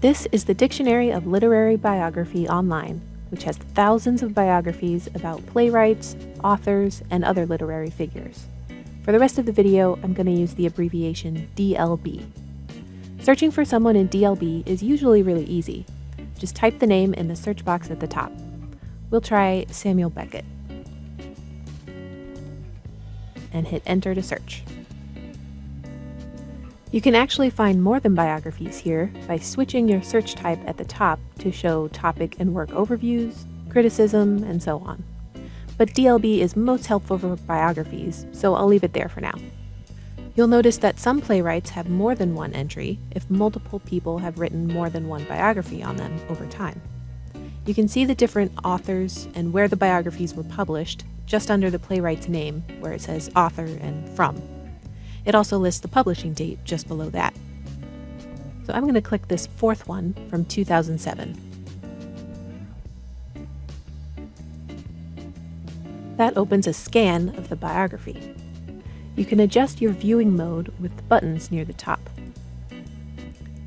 This is the Dictionary of Literary Biography Online, which has thousands of biographies about playwrights, authors, and other literary figures. For the rest of the video, I'm going to use the abbreviation DLB. Searching for someone in DLB is usually really easy. Just type the name in the search box at the top. We'll try Samuel Beckett and hit enter to search. You can actually find more than biographies here by switching your search type at the top to show topic and work overviews, criticism, and so on. But DLB is most helpful for biographies, so I'll leave it there for now. You'll notice that some playwrights have more than one entry if multiple people have written more than one biography on them over time. You can see the different authors and where the biographies were published just under the playwright's name where it says author and from. It also lists the publishing date just below that. So I'm going to click this fourth one from 2007. That opens a scan of the biography. You can adjust your viewing mode with the buttons near the top.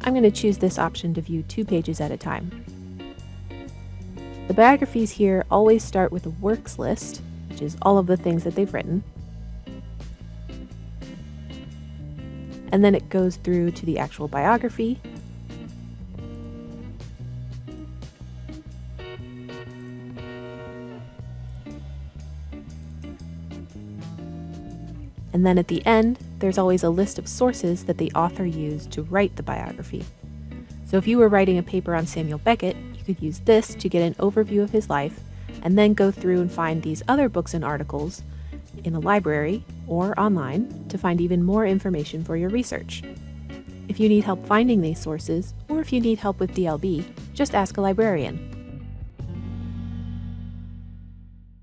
I'm going to choose this option to view 2 pages at a time. The biographies here always start with a works list, which is all of the things that they've written. And then it goes through to the actual biography. And then at the end, there's always a list of sources that the author used to write the biography. So if you were writing a paper on Samuel Beckett, you could use this to get an overview of his life, and then go through and find these other books and articles in a library or online to find even more information for your research. If you need help finding these sources, or if you need help with DLB, just ask a librarian.